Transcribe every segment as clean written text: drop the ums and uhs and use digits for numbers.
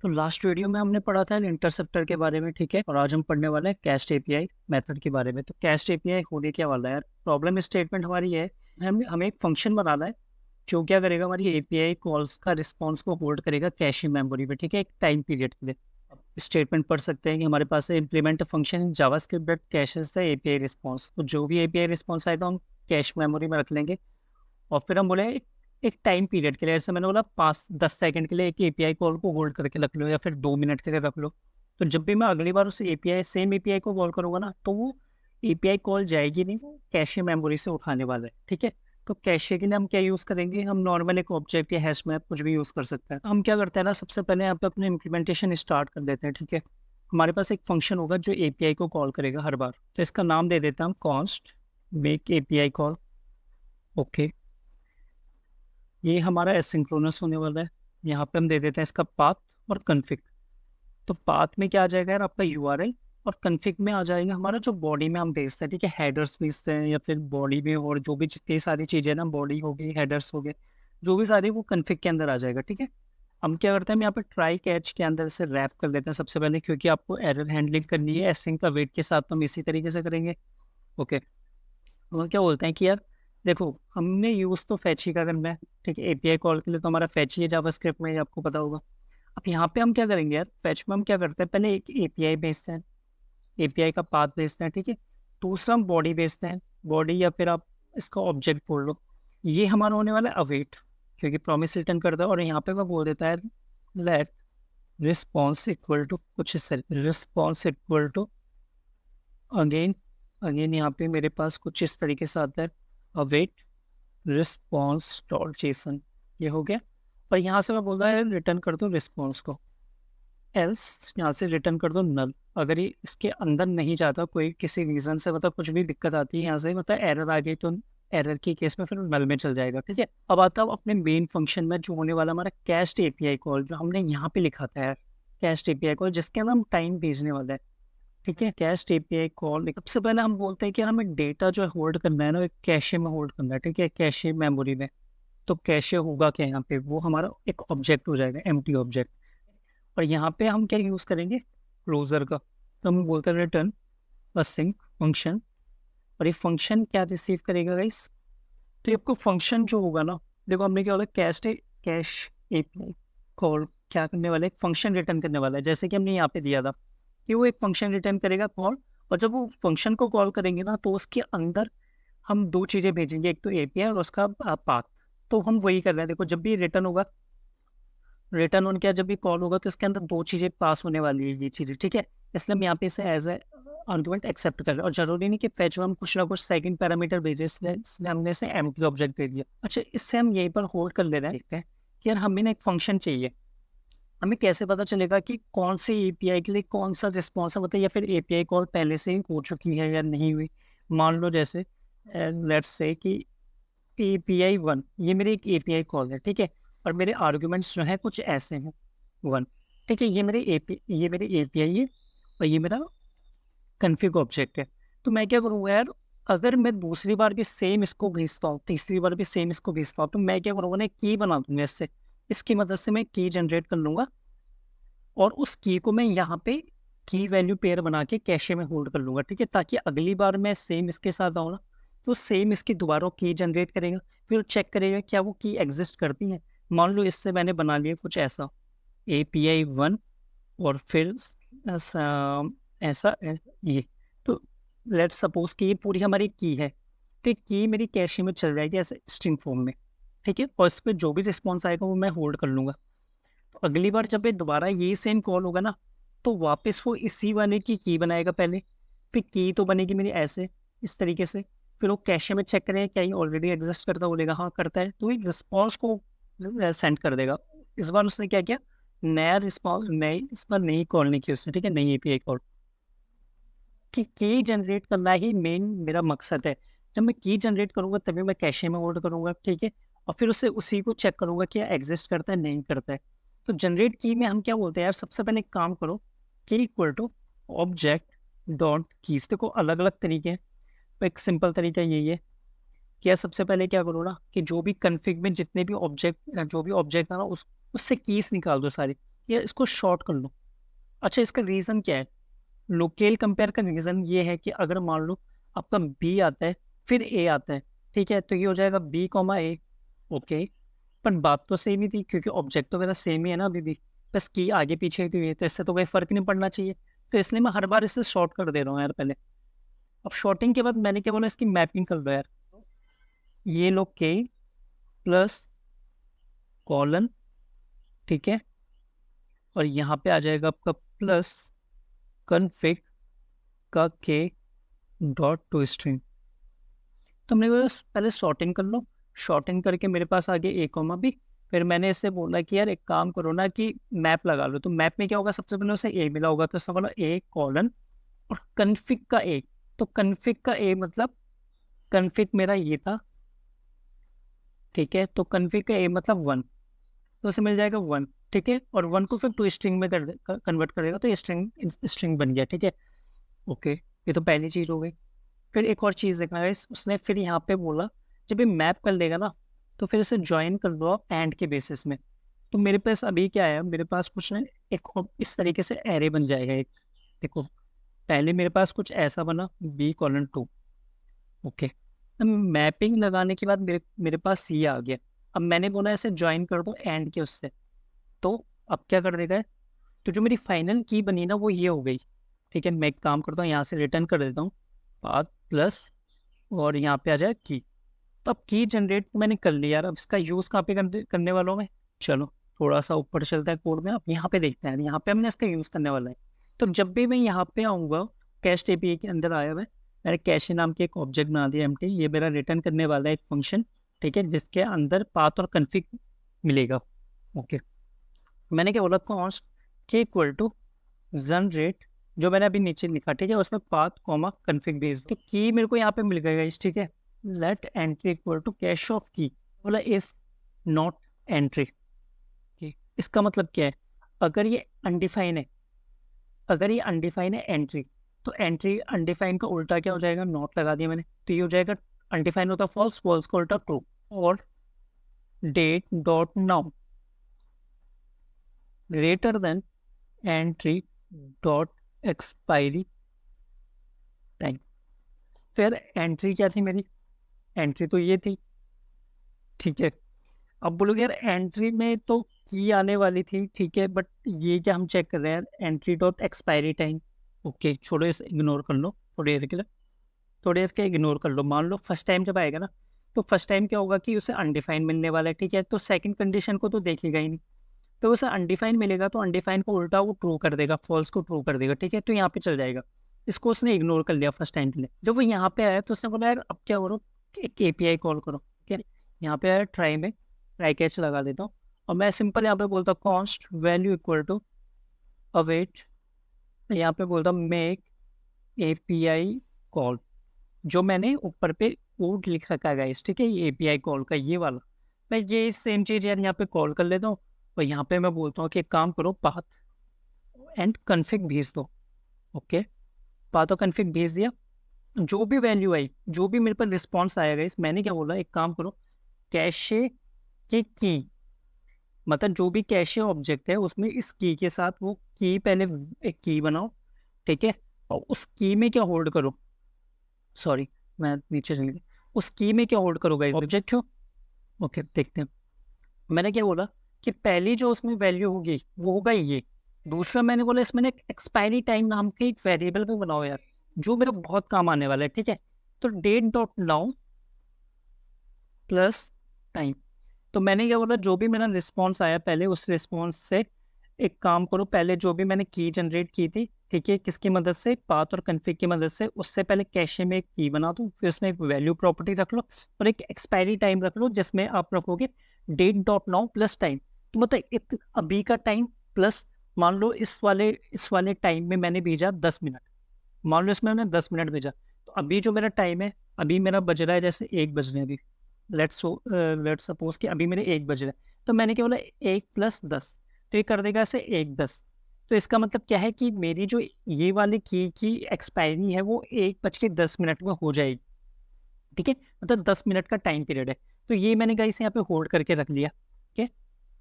तो last video में हमने पढ़ा था इंटरसेप्टर के बारे में, ठीक है। और आज हम पढ़ने वाले हैं कैस्ट एपीआई मेथड के बारे में। तो कैस्ट एपीआई होने क्या वाला है यार, प्रॉब्लम स्टेटमेंट हमारी है, हमें एक फंक्शन बनाना है जो क्या करेगा, हमारी एपीआई कॉल्स का रिस्पॉन्स को होल्ड करेगा कैश मेमोरी में, ठीक है, एक टाइम पीरियड के लिए। स्टेटमेंट पढ़ सकते हैं कि हमारे पास implement function JavaScript that caches the API response. तो जो भी एपीआई रिस्पॉन्स आएगा हम कैश मेमोरी में रख लेंगे। और फिर हम बोले एक टाइम पीरियड के लिए, जैसे मैंने बोला 5-10 सेकंड के लिए एक एपीआई कॉल को होल्ड करके रख लो, या फिर 2 मिनट के लिए रख लो। तो जब भी मैं अगली बार उस एपीआई सेम एपीआई को कॉल करूंगा ना, तो वो एपीआई कॉल जाएगी नहीं, वो कैशे मेमोरी से उठाने वाला है, ठीक है। तो कैशे के लिए हम क्या यूज़ करेंगे, हम नॉर्मल एक ऑब्जेक्ट या हैश मैप कुछ भी यूज़ कर सकते हैं। हम क्या करते हैं ना, सबसे पहले यहाँ पे अपने इम्प्लीमेंटेशन स्टार्ट कर देते हैं, ठीक है। हमारे पास एक फंक्शन होगा जो एपीआई को कॉल करेगा हर बार। तो इसका नाम दे देता हम const make API call. Okay, ये हमारा एसिंक्रोनस होने वाला है। यहाँ पे हम दे देते हैं इसका पाथ और कन्फिग। तो पाथ में क्या आ जाएगा यार, आपका यूआरएल, और कन्फिग में आ जाएगा हमारा जो बॉडी में हम भेजते हैं, ठीक है। हेडर्स भेजते हैं या फिर बॉडी में, और जो भी जितनी सारी चीज़ें ना, बॉडी हो गई, हेडर्स हो गए, जो भी सारी, वो कन्फिग के अंदर आ जाएगा, ठीक है। हम क्या करते हैं, हम यहाँ पे ट्राई कैच के अंदर से रैप कर देते हैं सबसे पहले, क्योंकि आपको एरर हैंडलिंग करनी है एसिंग का वेट के साथ, तो हम इसी तरीके से करेंगे। ओके, वो क्या बोलते हैं कि यार देखो, हमने यूज़ तो फैच ही का करना है, ठीक है। एपीआई कॉल के लिए तो हमारा फैच ही है जावास्क्रिप्ट में, ये आपको पता होगा। अब यहाँ पे हम क्या करेंगे यार, फैच में हम क्या करते हैं, पहले एक एपीआई भेजते हैं, एपीआई का पाथ भेजते हैं, ठीक है। दूसरा हम बॉडी भेजते हैं, बॉडी या फिर आप इसका ऑब्जेक्ट बोल लो। ये हमारा होने वाला है अवेट, क्योंकि प्रॉमिस रिटर्न करता है। और यहाँ पे मैं बोल देता है लेट रिस्पॉन्स इक्वल टू कुछ इस response equal to again. Again यहाँ पे मेरे पास कुछ इस तरीके से आता है, अवेट रिस्पॉन्स डॉट जेसन। ये हो गया। और यहाँ से मैं बोल रहा है रिटर्न कर दो रिस्पॉन्स को, एल्स यहाँ से रिटर्न कर दो नल। अगर ये इसके अंदर नहीं जाता, कोई किसी रीजन से, मतलब कुछ भी दिक्कत आती है यहाँ से, मतलब एरर आ गई, तो एरर की केस में फिर नल में चल जाएगा, ठीक है। अब आता हूँ अपने मेन फंक्शन में, जो होने वाला हमारा कैस्ट एपीआई कॉल, जो हमने यहाँ पे लिखा था यार, कैस्ट एपीआई कॉल, जिसके अंदर हम टाइम भेजने वाला है, ठीक है। कैस्ट एपीआई कॉल सबसे पहले हम बोलते हैं कि हमें डेटा जो है होल्ड करना है ना, एक कैशे में होल्ड करना है, ठीक है, कैशे मेमोरी में। तो कैशे होगा क्या यहाँ पे, वो हमारा एक ऑब्जेक्ट हो जाएगा, एम्प्टी ऑब्जेक्ट। और यहाँ पे हम क्या यूज़ करेंगे, क्लोजर का। तो हम बोलते हैं रिटर्न असिंक फंक्शन। और ये फंक्शन क्या रिसीव करेगा गाइस, तो ये आपको फंक्शन जो होगा ना, देखो हमने क्या बोला, कैश एपीआई कॉल क्या करने वाला है, एक फंक्शन रिटर्न करने वाला है, जैसे कि हमने यहाँ पे दिया था कि वो एक फंक्शन रिटर्न करेगा कॉल। और जब वो फंक्शन को कॉल करेंगे ना, तो उसके अंदर हम दो चीज़ें भेजेंगे, एक तो एपीआई और उसका पाथ। तो हम वही कर रहे हैं, देखो जब भी रिटर्न होगा, रिटर्न ऑन क्या, जब भी कॉल होगा, तो इसके अंदर दो चीज़ें पास होने वाली है, ये चीज़ें, ठीक है। इसलिए हम यहाँ पे इसे एज ए आर्गुमेंट एक्सेप्ट कर रहे हैं। और जरूरी नहीं कि फैच में हम कुछ ना कुछ सेकंड पैरामीटर भेजे, इसलिए हमने इसे एम्प्टी ऑब्जेक्ट दे दिया। अच्छा, इससे हम यहीं पर होल्ड कर ले रहे हैं, देखते हैं कि यार हमें ना एक फंक्शन चाहिए। हमें कैसे पता चलेगा कि कौन सी एपीआई के लिए कौन सा रिस्पॉन्स है, मतलब या फिर एपीआई कॉल पहले से ही हो चुकी है या नहीं हुई। मान लो जैसे लेट्स से कि एपीआई 1, ये मेरी एक एपीआई कॉल है, ठीक है। और मेरे आर्गुमेंट्स जो है कुछ ऐसे हैं, 1, ठीक है। ये मेरी एपीआई है, और ये मेरा कन्फिग ऑब्जेक्ट है। तो मैं क्या करूँगा यार, अगर मैं दूसरी बार भी सेम इसको भेजता हूँ, तीसरी बार भी सेम इसको भेजता हूँ, तो मैं क्या करूँगा ना, की बना दूंगा इससे, इसकी मदद से मैं की जनरेट कर लूँगा। और उस की को मैं यहाँ पे की वैल्यू पेयर बना के कैशे में होल्ड कर लूँगा, ठीक है। ताकि अगली बार मैं सेम इसके साथ आऊँ ना, तो सेम इसकी दोबारा की जनरेट करेगा, फिर चेक करेगा क्या वो की एग्जिस्ट करती है। मान लो इससे मैंने बना लिया कुछ ऐसा, एपीआई 1, और फिर ऐसा ये। तो लेट्स सपोज कि ये पूरी हमारी की है, तो की मेरी कैशे में चल जाएगी ऐसे स्ट्रिंग फॉर्म में, ठीक है। और इस पर जो भी रिस्पॉन्स आएगा वो मैं होल्ड कर लूँगा। तो अगली बार जब ये दोबारा ये सेम कॉल होगा ना, तो वापस वो इसी वाले की बनाएगा पहले। फिर की तो बनेगी मेरी ऐसे, इस तरीके से। फिर वो कैशे में चेक करेगा क्या ये ऑलरेडी एग्जिस्ट करता, बोलेगा हाँ करता है, तो ये रिस्पॉन्स को सेंड कर देगा। इस बार उसने क्या किया, नया रिस्पॉन्स, नई, इस बार नई कॉल नहीं की उसने, ठीक है, नई एपीआई कॉल। कि की जनरेट करना ही मेन मेरा मकसद है। जब मैं की जनरेट करूंगा तभी मैं कैशे में होल्ड करूंगा, ठीक है। और फिर उससे उसी को चेक करूंगा क्या एग्जिस्ट करता है नहीं करता है। तो जनरेट की में हम क्या बोलते हैं यार, सबसे पहले एक काम करो, key equal to object dot keys. देखो अलग अलग तरीके हैं, तो एक सिंपल तरीका यही है कि यार सबसे पहले क्या करो ना, कि जो भी कन्फिग में जितने भी ऑब्जेक्ट, जो भी ऑब्जेक्ट है ना, उससे कीज निकाल दो सारी, या इसको शॉर्ट कर लो। अच्छा, इसका रीज़न क्या है? लोकेल कंपेयर का रीज़न ये है कि अगर मान लो आपका बी आता है फिर ए आता है, ठीक है, तो ये हो जाएगा बी कॉमा ए। ओके, पर बात तो सेम ही थी क्योंकि ऑब्जेक्ट तो मेरा सेम ही है ना अभी भी, बस की आगे पीछे ही हुई है, तो इससे तो कोई फ़र्क नहीं पड़ना चाहिए। तो इसलिए मैं हर बार इसे शॉर्ट कर दे रहा हूँ यार पहले। अब शॉर्टिंग के बाद मैंने क्या बोला, इसकी मैपिंग कर लो यार। ये लो के प्लस कॉलन, ठीक है, और यहाँ पे आ जाएगा आपका प्लस कन्फिग का के डॉट टू स्ट्रिंग। तो मैंने बोला पहले शॉर्टिंग कर लो, शॉर्टिंग करके मेरे पास आ गया ए कॉमा बी। फिर मैंने इससे बोला कि यार एक काम करो ना कि मैप लगा लो। तो मैप में क्या होगा, सबसे पहले उसे ए मिला होगा, तो उसने बोला ए कॉलन और कन्फिग का ए। तो कन्फिग का ए मतलब कन्फिग मेरा ये था, ठीक है, तो कन्फिग का ए मतलब 1, तो उसे मिल जाएगा 1, ठीक है, और 1 को फिर टू स्ट्रिंग में कन्वर्ट कर देगा, तो ये स्ट्रिंग बन गया, ठीक है। ओके, ये तो पहली चीज़ हो गई। फिर एक और चीज़ देखना है, उसने फिर यहाँ पे बोला जब ये मैप कर लेगा ना तो फिर इसे ज्वाइन कर दो आप एंड के बेसिस में। तो मेरे पास अभी क्या है, मेरे पास कुछ ना इस तरीके से एरे बन जाएगा एक। देखो, पहले मेरे पास कुछ ऐसा बना b:2। ओके, अब मैपिंग लगाने के बाद मेरे मेरे पास सी आ गया। अब मैंने बोला इसे ज्वाइन कर दो एंड के उससे, तो अब क्या कर देगा है, तो जो मेरी फाइनल की बनी ना वो ये हो गई। ठीक है, मैं एक काम करता हूँ, यहाँ से रिटर्न कर देता हूँ पाथ प्लस और यहाँ पे आ जाए की। तो अब की जनरेट मैंने कर लिया यार, अब इसका यूज़ कहाँ पे करने वाला हूँ मैं। चलो थोड़ा सा ऊपर चलता है कोड में, अब यहाँ पे देखते हैं, यहाँ पे हमने इसका यूज़ करने वाला है। तो जब भी मैं यहाँ पे आऊँगा, कैश एपीआई के अंदर आया हुआ है, मैंने कैश नाम के एक ऑब्जेक्ट बना दिया एम्प्टी, ये मेरा रिटर्न करने वाला है एक फंक्शन, ठीक है, जिसके अंदर पाथ और कन्फिग मिलेगा। ओके, मैंने क्या बोला, कॉन्स्ट के इक्वल टू जनरेट, जो मैंने अभी नीचे लिखा, ठीक है, उसमें पाथ कॉमा कन्फिग भेज दो। तो की मेरे को यहाँ पे मिल गया इस, ठीक है, let entry equal to cache of key, बोला इफ नॉट एंट्री। इसका मतलब क्या है, अगर ये अनडिफाइन है, अगर ये अनडिफाइन है एंट्री, तो एंट्री अनडिफाइन का उल्टा क्या हो जाएगा, नॉट लगा दिया मैंने, तो ये हो जाएगा अनडिफाइन होता फॉल्स, फॉल्स का उल्टा ट्रू। और date dot now greater than entry dot expiry time. तो यार एंट्री क्या थी मेरी, एंट्री तो ये थी, ठीक है। अब बोलोगे यार एंट्री में तो की आने वाली थी, ठीक है, बट ये क्या हम चेक कर रहे हैं, entry dot expiry time. Okay, छोड़ो इसे, इग्नोर कर लो थोड़ी देर के लिए, थोड़ी देर के इग्नोर कर लो। मान लो फर्स्ट टाइम जब आएगा ना, तो फर्स्ट टाइम क्या होगा कि उसे अनडिफाइंड मिलने वाला है, ठीक है, तो सेकंड कंडीशन को तो देखेगा ही नहीं, तो उसे अनडिफाइंड मिलेगा, तो अनडिफाइंड को उल्टा वो ट्रू कर देगा, फॉल्स को ट्रू कर देगा, ठीक है, तो यहाँ पे चल जाएगा। इसको उसने इग्नोर कर लिया फर्स्ट टाइम के लिए। जब वो यहाँ पे आया तो उसने बोला यार अब क्या करो, एक एपीआई कॉल करो, ठीक है। यहाँ पे आया ट्राई में, ट्राई कैच लगा देता हूँ, और मैं सिंपल यहाँ पे बोलता हूँ const value equal to await, यहाँ पे बोलता हूँ मेक एपीआई कॉल, जो मैंने ऊपर पे कोड लिख रखा है गाइस, ठीक है, ये एपीआई कॉल का ये वाला, मैं ये सेम चीज़ यार यहाँ पे कॉल कर लेता हूँ, और यहाँ पे मैं बोलता हूँ कि एक काम करो, पाथ एंड कन्फिग भेज दो। ओके, पाथ और कन्फिग भेज दिया, जो भी वैल्यू आई, जो भी मेरे पर रिस्पॉन्स आएगा इस, मैंने क्या बोला, एक काम करो, कैशे के की, मतलब जो भी कैशे ऑब्जेक्ट है उसमें इस की के साथ वो की, पहले एक की बनाओ, ठीक है, और उस की में क्या होल्ड करो, सॉरी मैं नीचे चल गया, उस की में क्या होल्ड करोगा, इस ऑब्जेक्ट हो। ओके, देखते हैं, मैंने क्या बोला कि पहली जो उसमें वैल्यू होगी वो होगा ये। दूसरा मैंने बोला इसमें एक एक्सपायरी टाइम नाम के एक वेरिएबल भी बनाओ यार, जो मेरा बहुत काम आने वाला है, ठीक है। तो date dot now plus time, तो मैंने क्या बोला, जो भी मेरा रिस्पॉन्स आया पहले उस रिस्पॉन्स से एक काम करो, पहले जो भी मैंने की जनरेट की थी, ठीक है, किसकी मदद से, पाथ और कन्फिग की मदद से, उससे पहले कैशे में एक की बना दो, फिर उसमें एक वैल्यू प्रॉपर्टी रख लो और एक एक्सपायरी टाइम रख लो, जिसमें आप रखोगे date dot now plus time. तो मतलब अभी का टाइम प्लस, मान लो इस वाले टाइम में मैंने भेजा 10 मिनट, मान लो इसमें मैंने 10 मिनट भेजा, तो अभी जो मेरा टाइम है, अभी मेरा बज रहा है जैसे 1 बज रहे हैं अभी, लेट्स सपोज कि अभी मेरे 1 बज रहे हैं, तो मैंने क्या बोला 1+10, तो ये कर देगा ऐसे 1:10। तो इसका मतलब क्या है कि मेरी जो ये वाली की एक्सपायरी है वो 1:10 में हो जाएगी, ठीक है, मतलब 10 मिनट का टाइम पीरियड है। तो ये मैंने गाइस यहाँ पे होल्ड करके रख लिया, ठीक है,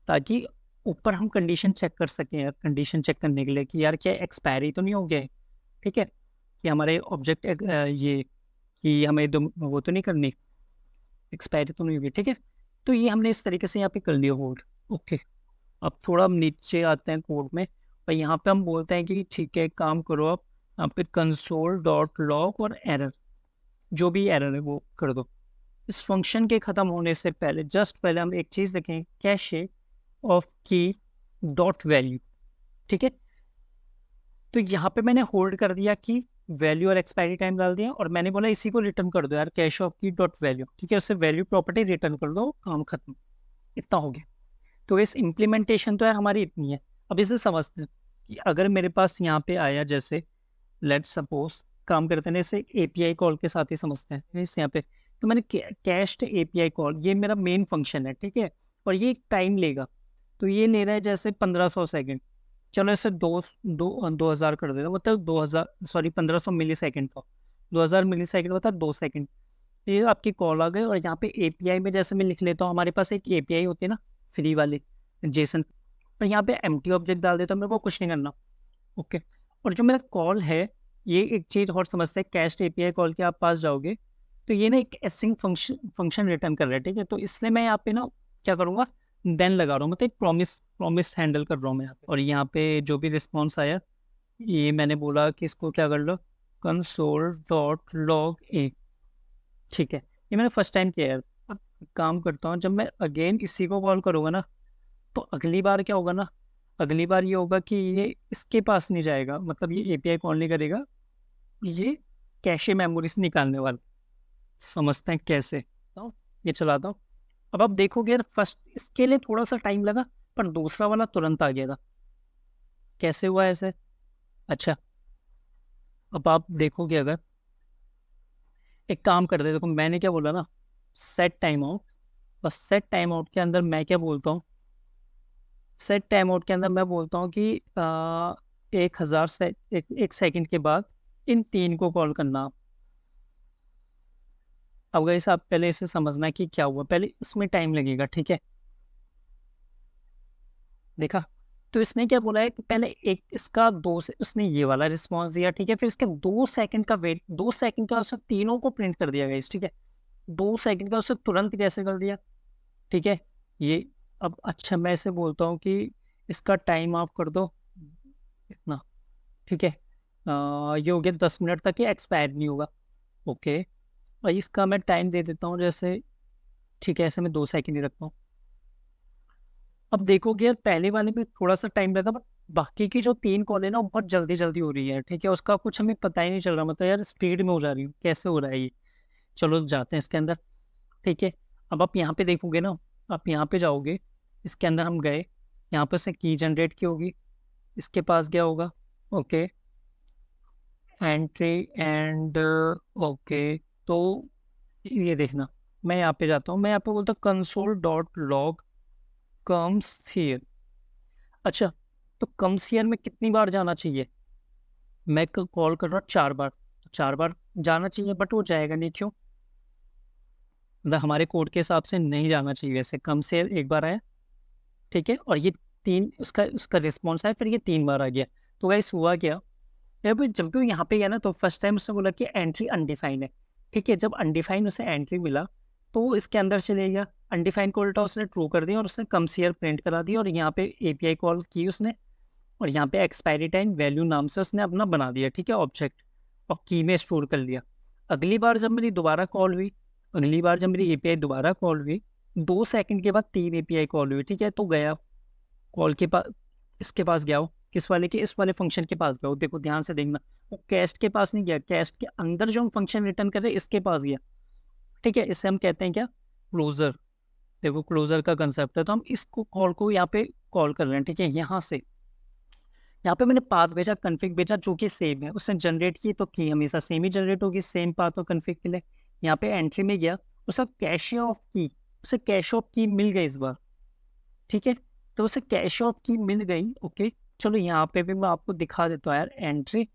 ताकि ऊपर हम कंडीशन चेक कर सकें यार, कंडीशन चेक करने के लिए कि यार क्या एक्सपायरी तो नहीं हो गया है, ठीक है, कि हमारे ऑब्जेक्ट ये कि हमें वो तो नहीं करनी, एक्सपायरी तो नहीं होगी, ठीक है। तो ये हमने इस तरीके से यहाँ पे कर लिया होल्ड। ओके, अब थोड़ा हम नीचे आते हैं कोड में, और यहाँ पे हम बोलते हैं कि ठीक है काम करो आप, यहाँ पे कंसोल डॉट लॉग और एरर, जो भी एरर है वो कर दो। इस फंक्शन के ख़त्म होने से पहले जस्ट पहले हम एक चीज़ देखें, कैशे ऑफ की डॉट वैल्यू, ठीक है। तो यहाँ पे मैंने होल्ड कर दिया कि वैल्यू और एक्सपायरी टाइम डाल दिया, और मैंने बोला इसी को रिटर्न कर दो यार, कैश ऑफ की डॉट वैल्यू, ठीक है, उससे वैल्यू प्रॉपर्टी रिटर्न कर दो, काम खत्म। इतना हो गया। तो इस इम्प्लीमेंटेशन तो यार हमारी इतनी है। अब इसे समझते हैं कि अगर मेरे पास यहाँ पे आया, जैसे लेट्स सपोज काम करते हैं इसे एपीआई कॉल के साथ ही समझते हैं इस यहाँ पे, तो मैंने कैश्ड एपीआई कॉल, ये मेरा मेन फंक्शन है, ठीक है, और ये टाइम लेगा, तो ये ले रहा है जैसे 1500 सेकेंड, चलो इसे 2000 कर देगा, मतलब 2000, सॉरी 1500 मिली सेकेंड था, 2000 मिली सेकेंड होता है 2 सेकेंड। ये आपकी कॉल आ गई, और यहाँ पे एपीआई में जैसे मैं लिख लेता हूँ, हमारे पास एक एपीआई होती है ना फ्री वाली जेसन, पर यहाँ पे एम्प्टी ऑब्जेक्ट डाल देता हूँ, मेरे को कुछ नहीं करना। ओके, और जो मेरा कॉल है, ये एक चीज़ और समझते हैं, कैश्ड एपीआई कॉल के आप पास जाओगे तो ये ना एक एसिंग फंक्शन रिटर्न कर रहा है, ठीक है, तो इसलिए मैं यहाँ पे ना क्या करूँगा, देन लगा रहा हूँ, मतलब प्रॉमिस हैंडल कर रहा हूँ मैं यहाँ पे। और यहाँ पे जो भी रिस्पॉन्स आया, ये मैंने बोला कि इसको क्या कर लो, कंसोल डॉट लॉग ए, ठीक है, ये मैंने फर्स्ट टाइम किया है। अब काम करता हूँ, जब मैं अगेन इसी को कॉल करूँगा ना, तो अगली बार क्या होगा ना, अगली बार ये होगा कि ये इसके पास नहीं जाएगा, मतलब ये एपीआई कॉल नहीं करेगा, ये कैशे मेमोरी से निकालने वाला। समझते हैं कैसे, तो ये चलाता हूँ। अब आप देखोगे यार, फर्स्ट इसके लिए थोड़ा सा टाइम लगा, पर दूसरा वाला तुरंत आ गया था। कैसे हुआ ऐसे? अच्छा, अब आप देखोगे, अगर एक काम करते हैं, देखो मैंने क्या बोला ना, सेट टाइम आउट, बस सेट टाइम आउट के अंदर मैं क्या बोलता हूँ, सेट टाइम आउट के अंदर मैं बोलता हूँ कि 1000 एक सेकंड के बाद इन 3 को कॉल करना। अब गाइस आप पहले इसे समझना कि क्या हुआ, पहले इसमें टाइम लगेगा, ठीक है, देखा। तो इसने क्या बोला है कि पहले एक इसका उसने ये वाला रिस्पॉन्स दिया, ठीक है, फिर इसके 2 सेकंड का वेट, 2 सेकंड का उसने तीनों को प्रिंट कर दिया गाइस, ठीक है, 2 सेकंड का उसने तुरंत कैसे कर दिया, ठीक है, ये। अब अच्छा मैं इसे बोलता हूँ कि इसका टाइम ऑफ कर दो इतना, ठीक है, ये हो गया 10 मिनट तक, ये एक्सपायर नहीं होगा। ओके, और इसका मैं टाइम दे देता हूँ जैसे, ठीक है, ऐसे मैं 2 सेकंड ही रखता हूँ। अब देखोगे यार, पहले वाले में थोड़ा सा टाइम लगा, बट बाकी की जो 3 कॉल है ना, वो बहुत जल्दी जल्दी हो रही है, ठीक है, उसका कुछ हमें पता ही नहीं चल रहा, मतलब यार स्पीड में हो जा रही है, कैसे हो रहा है ये। चलो जाते हैं इसके अंदर, ठीक है। अब आप यहाँ पे देखोगे ना, आप यहाँ पे जाओगे, इसके अंदर हम गए, यहाँ पे से की जनरेट की होगी, इसके पास गया होगा, ओके, एंट्री एंड, ओके, तो ये देखना, मैं यहाँ पे जाता हूँ, मैं यहाँ पे बोलता हूँ console dot log comes here. अच्छा, तो कम्स हियर में कितनी बार जाना चाहिए, मैं कॉल कर रहा हूँ 4 बार, तो 4 बार जाना चाहिए, बट वो जाएगा नहीं, क्यों, मतलब हमारे कोड के हिसाब से नहीं जाना चाहिए, वैसे कम से एक बार आया, ठीक है, और ये 3 उसका उसका रिस्पॉन्स आया, फिर ये 3 बार आ गया। तो गाइस हुआ क्या, जब जब भी यहाँ पे गया ना, तो फर्स्ट टाइम उसने बोला कि एंट्री अनडिफाइंड है, ठीक है, जब अनडिफाइंड उसे एंट्री मिला, तो वो इसके अंदर चले गया, अनडिफाइंड को उल्टा उसने ट्रू कर दिया, और उसने कम शेयर प्रिंट करा दिया, और यहाँ पे एपीआई कॉल की उसने, और यहाँ पे एक्सपायरी टाइम वैल्यू नाम से उसने अपना बना दिया, ठीक है, ऑब्जेक्ट, और की में स्टोर कर लिया। अगली बार जब मेरी दोबारा कॉल हुई, अगली बार जब मेरी एपीआई दोबारा कॉल हुई, 2 सेकंड के बाद 3 एपीआई कॉल हुई, ठीक है, तो गया कॉल के पास, इसके पास गया हो, किस वाले के, इस वाले फंक्शन के पास गया हो, देखो ध्यान से देखना, वो कैस्ट के पास नहीं गया, कैस्ट के अंदर जो हम फंक्शन रिटर्न कर रहे हैं इसके पास गया, ठीक है, इससे हम कहते हैं क्या, क्लोजर। देखो क्लोजर का कंसेप्ट है, तो हम इसको कॉल को यहाँ पे कॉल कर रहे हैं, ठीक है, यहाँ से, यहाँ पे मैंने पाथ भेजा, कन्फिग भेजा, जो कि सेम है, उसने जनरेट की, तो की हमेशा सेम ही जनरेट होगी, सेम पाथ और कन्फिग के लिए। यहाँ पे एंट्री में गया, उसका कैश ऑफ की, उसे कैश ऑफ की मिल गई इस बार, ठीक है, तो उसे कैश ऑफ की मिल गई। ओके, चलो यहाँ पे भी मैं आपको दिखा देता हूँ यार, एंट्री,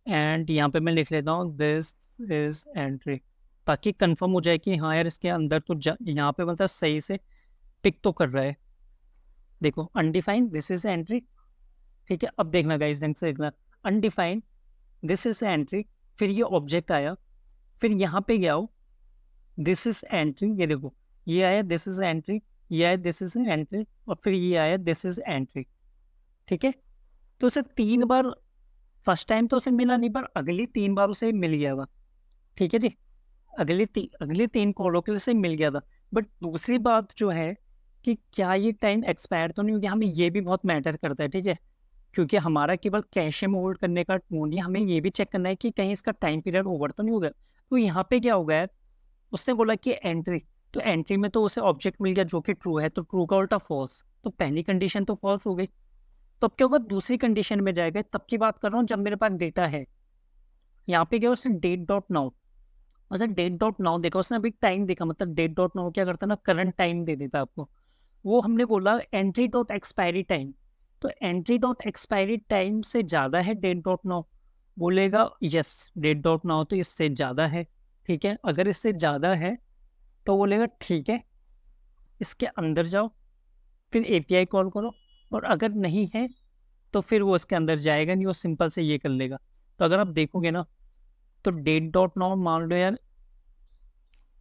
एंड यहाँ पे मैं लिख लेता हूँ दिस इज एंट्री, ताकि कंफर्म हो जाए कि हाँ यार इसके अंदर तो यहाँ पे मतलब सही से पिक तो कर रहा है। देखो अनडिफाइंड दिस इज एंट्री, ठीक है। अब देखना गाइस, ढंग से देखना, अनडिफाइंड दिस इज एंट्री, फिर ये ऑब्जेक्ट आया, फिर यहाँ पे गया हो दिस इज एंट्री, ये देखो ये आया दिस इज एंट्री, ये आया दिस इज एंट्री, और फिर ये आया दिस इज एंट्री, ठीक है। तो उसे 3 बार, फर्स्ट टाइम तो उसे मिला नहीं, पर अगली 3 बार उसे मिल गया था, ठीक है जी। अगली 3 कॉलों के लिए से मिल गया था। बट दूसरी बात जो है कि क्या ये टाइम एक्सपायर तो नहीं हो गया, हमें ये भी बहुत मैटर करता है, ठीक है। क्योंकि हमारा केवल कैशे में होल्ड करने का वो नहीं, हमें ये भी चेक करना है कि कहीं इसका टाइम पीरियड ओवर तो नहीं हो गया। तो यहाँ पे क्या होगा यार, उसने बोला कि एंट्री, तो एंट्री में तो उसे ऑब्जेक्ट मिल गया जो कि ट्रू है, तो ट्रू का उल्टा फॉल्स, तो पहली कंडीशन तो फॉल्स हो गई। तो अब क्या होगा, दूसरी कंडीशन में जाएगा, तब की बात कर रहा हूँ जब मेरे पास डेटा है। यहाँ पे क्या उसने डेट डॉट नाउ, अच्छा डेट डॉट नाउ देखा उसने, अभी टाइम देखा, मतलब डेट डॉट नाउ क्या करता है ना, करंट टाइम दे देता है आपको। वो हमने बोला एंट्री डॉट एक्सपायरी टाइम, तो एंट्री डॉट एक्सपायरी टाइम से ज़्यादा है डेट डॉट नाउ, बोलेगा यस डेट डॉट नाउ तो इससे ज़्यादा है, ठीक है। अगर इससे ज़्यादा है तो बोलेगा ठीक है, इसके अंदर जाओ, फिर एपीआई कॉल करो, और अगर नहीं है तो फिर वो इसके अंदर जाएगा नहीं, वो सिंपल से ये कर लेगा। तो अगर आप देखोगे ना, तो डेट डॉट नाउ मान लो यार,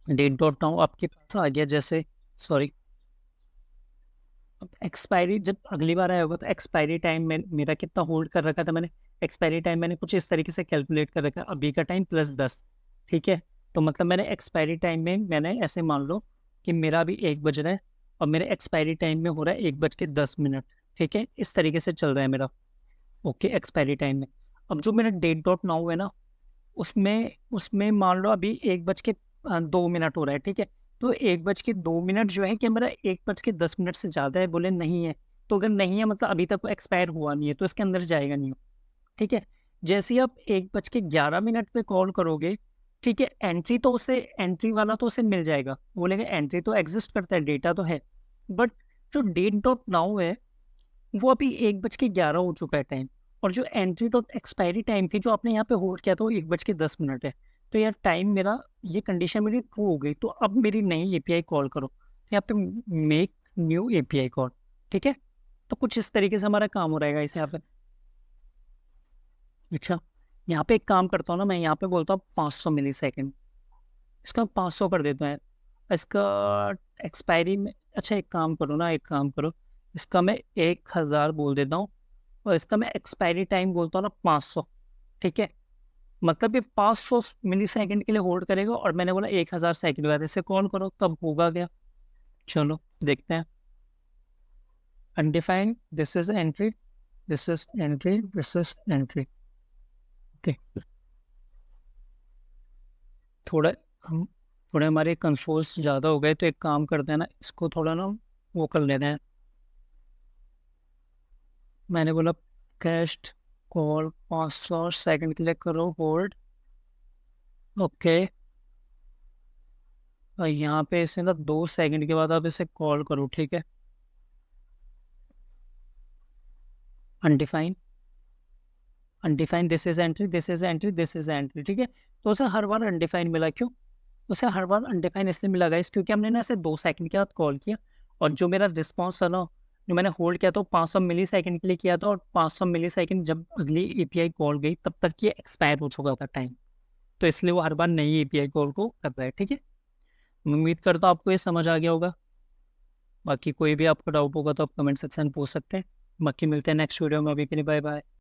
डेट डॉट नाउ आपके पास आ गया जैसे, सॉरी, अब एक्सपायरी जब अगली बार आया होगा तो एक्सपायरी टाइम में मेरा कितना होल्ड कर रखा था मैंने, एक्सपायरी टाइम मैंने कुछ इस तरीके से कैलकुलेट कर रखा है, अभी का टाइम +10, ठीक है। तो मतलब मैंने एक्सपायरी टाइम में मैंने ऐसे मान लो कि मेरा अभी 1 बज रहा है, और मेरे एक्सपायरी टाइम में हो रहा है 1:10, ठीक है। इस तरीके से चल रहा है मेरा, ओके, एक्सपायरी टाइम में। अब जो मेरा डेट डॉट नाउ है ना, उसमें उसमें मान लो अभी 1:02 हो रहा है, ठीक है। तो 1:02 जो है कि मेरा 1:10 से ज़्यादा है, बोले नहीं है, तो अगर नहीं है मतलब अभी तक वो एक्सपायर हुआ नहीं है, तो इसके अंदर जाएगा नहीं हो, ठीक है। जैसे ही आप 1:11 पे कॉल करोगे, ठीक है, एंट्री तो उसे, एंट्री वाला तो उसे मिल जाएगा, बोलेगा एंट्री तो एग्जिस्ट करता है, डेटा तो है, बट जो डेट डॉट नाउ है वो अभी 1:11 हो चुका है टाइम, और जो एंट्री डॉट एक्सपायरी टाइम थी जो आपने यहाँ पे होल्ड किया था वो 1:10 है। तो यार टाइम मेरा, ये कंडीशन मेरी ट्रू हो गई, तो अब मेरी नई एपीआई कॉल करो, यहाँ पे मेक न्यू एपीआई कॉल, ठीक है। तो कुछ इस तरीके से हमारा काम हो रहेगा इस यहाँ पे। अच्छा, यहाँ पे एक काम करता हूँ ना, मैं यहाँ पे बोलता हूँ 500 मिली सेकेंड, इसका 500 कर देता हूँ, इसका एक्सपायरी में, अच्छा एक काम करो ना, एक काम करो, इसका मैं 1000 बोल देता हूँ, और इसका मैं एक्सपायरी टाइम बोलता हूँ ना 500, ठीक है। मतलब ये 500 मिली सेकेंड के लिए होल्ड करेगा, और मैंने बोला 1000 सेकेंड बाद इसे कॉल करो, तब होगा क्या। चलो देखते हैं, undefined this is entry, this is entry, this is entry, okay. थोड़ा हम थोड़े हमारे कंसोल्स ज़्यादा हो गए, तो एक काम करते हैं ना, इसको थोड़ा ना वो कर लेते हैं। मैंने बोला कैस्ट कॉल 500 सेकेंड के लिए करो होल्ड, ओके। और यहाँ पे इसे ना 2 सेकेंड के बाद आप इसे कॉल करो, ठीक है। Undefined, undefined this is entry, this is entry, this is entry, ठीक है। तो उसे हर बार अनडिफाइंड मिला, क्यों उसे हर बार अनडिफाइंड इसलिए मिला गाइस, क्योंकि हमने ना इसे 2 सेकंड के बाद कॉल किया, और जो मेरा रिस्पॉन्स था ना, जो मैंने होल्ड किया था 500 मिली सेकेंड के लिए किया था, और 500 मिली सेकेंड जब अगली एपीआई कॉल गई तब तक ये एक्सपायर हो चुका था टाइम, तो इसलिए वो हर बार नई एपीआई कॉल को कर रहा है, ठीक है। मैं उम्मीद करता हूँ आपको ये समझ आ गया होगा। बाकी कोई भी आपको डाउट होगा तो आप कमेंट सेक्शन में पूछ सकते हैं। बाकी मिलते हैं नेक्स्ट वीडियो में, अभी के लिए बाय बाय।